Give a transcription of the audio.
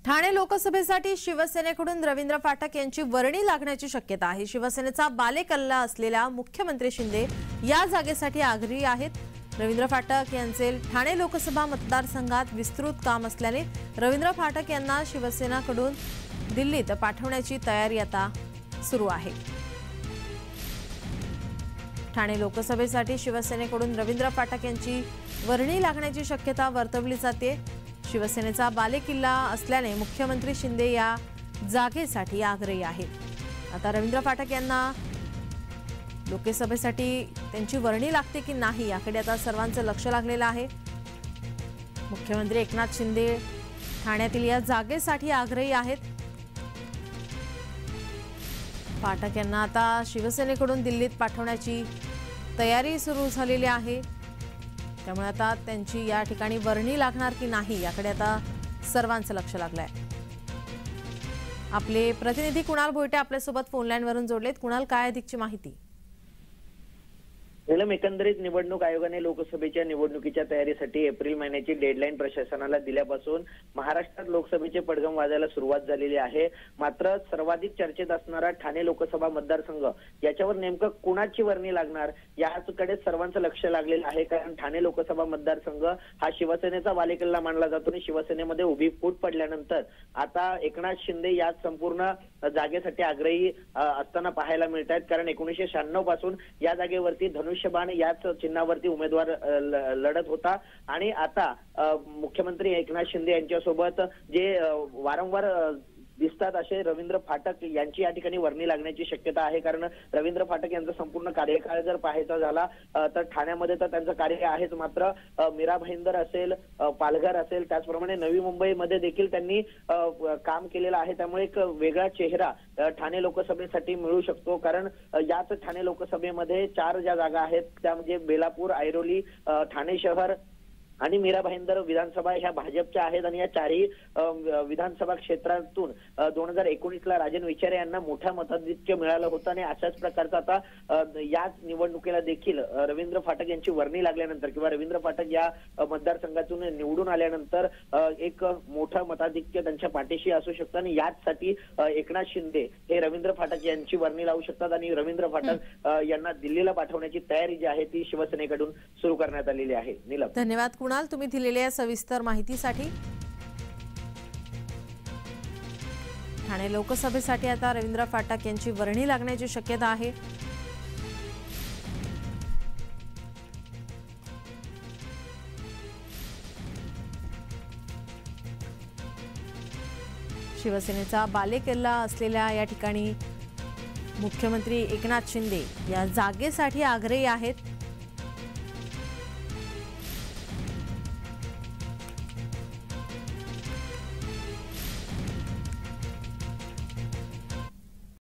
ठाणे लोकसभेसाठी शिवसेनेकडून रवींद्र फाटक यांची वर्णी लागण्याची शक्यता आहे। शिवसेनेचा बालेकिल्ला असलेल्या मुख्यमंत्री शिंदे या जागेसाठी आग्रही आहेत। रवींद्र फाटक यांचे ठाणे लोकसभा मतदारसंघात विस्तृत काम असल्याने रवींद्र फाटक यांना शिवसेनेकडून दिल्लीत पाठवण्याची तयारी आता सुरू आहे। ठाणे लोकसभेसाठी शिवसेनेकडून रवींद्र फाटक यांची वर्णी लागण्याची शक्यता वर्तवली जाते। शिवसेनेचा बालेकिल्ला असल्याने मुख्यमंत्री शिंदे या जागेसाठी आग्रही आहेत। आता रवींद्र फाटक यांना लोकसभेसाठी त्यांची वर्णी लागते की नाही याकडे आता सर्वांचं लक्ष लागलेलं आहे। मुख्यमंत्री एकनाथ शिंदे ठाण्यातील या जागेसाठी आग्रही आहेत। फाटक यांना आता शिवसेनेकडून दिल्लीत पाठवण्याची तयारी सुरू झालेली आहे। त्यामुळे आता त्यांची या ठिकाणी वर्णी लागणार की नाही याकडे आता सर्वांचं लक्ष लागलंय। आपले प्रतिनिधी कुणाल भोईटे आपल्या सोबत फोन लाईन वरून जोडलेत। कुणाल, काय अधिकची माहिती? एकंदरीत निवडणूक आयोगाने लोकसभेच्या निवडणुकीच्या तयारीसाठी एप्रिल महिन्याची डेडलाईन प्रशासनाला दिल्यापासून महाराष्ट्रात लोकसभेचे पडघम वाजायला सुरुवात झालेली आहे। मात्र सर्वाधिक चर्चेत असणारा ठाणे लोकसभा मतदारसंघ याच्यावर नेमकं कुणाची वर्णी लागणार याकडे सर्वांचं लक्ष लागलेलं आहे। कारण ठाणे लोकसभा मतदारसंघ हा शिवसेनेचा बालेकिल्ला मानला जातो आणि शिवसेनेमध्ये उभी फूट पडल्यानंतर आता एकनाथ शिंदे या संपूर्ण जागेसाठी आग्रही असताना पाहायला मिळत आहेत। कारण 1996 पासून या जागेवरती धनुष्यबाण याच चिन्हावरती उमेदवार लढत होता आणि आता मुख्यमंत्री एकनाथ शिंदे यांच्यासोबत जे वारंवार दिसतात असे रवींद्र फाटक यांची या ठिकाणी वर्णी लागण्याची शक्यता आहे। कारण रवींद्र फाटक यांचा संपूर्ण कार्यकाळ जर पाहायचा झाला तर ठाण्यामध्ये तर त्यांचं कार्य आहेच, मात्र मीरा भाईंदर असेल, पालघर असेल, त्याचप्रमाणे नवी मुंबईमध्ये देखील त्यांनी काम केलेलं आहे। त्यामुळे एक वेगळा चेहरा ठाणे लोकसभेसाठी मिळू शकतो। कारण याच ठाणे लोकसभेमध्ये 4 ज्या जागा आहेत त्या म्हणजे बेलापूर, ऐरोली, ठाणे शहर आणि मीरा भाईंदर विधानसभा ह्या भाजपच्या आहेत आणि या 4ही विधानसभा क्षेत्रातून 2019ला राजन विचारे यांना मोठा मताधिक्य मिळालं होतं आणि अशाच प्रकारचा आता याच निवडणुकीला देखील रवींद्र फाटक यांची वर्णी लागल्यानंतर किंवा रवींद्र फाटक या मतदारसंघातून निवडून आल्यानंतर एक मोठं मताधिक्य त्यांच्या पाठीशी असू शकतं आणि याचसाठी एकनाथ शिंदे हे रवींद्र फाटक यांची वर्णी लावू शकतात आणि रवींद्र फाटक यांना दिल्लीला पाठवण्याची तयारी जी आहे ती शिवसेनेकडून सुरू करण्यात आलेली आहे। नीलम, धन्यवाद कुणाल, तुम्ही दिलेल्या सविस्तर माहितीसाठी। ठाणे लोकसभेसाठी आता रवींद्र फाटक यांची वर्णी लागण्याची शक्यता आहे। शिवसेनेचा बालेकिल्ला असलेल्या या ठिकाणी मुख्यमंत्री एकनाथ शिंदे या जागेसाठी आग्रही आहेत।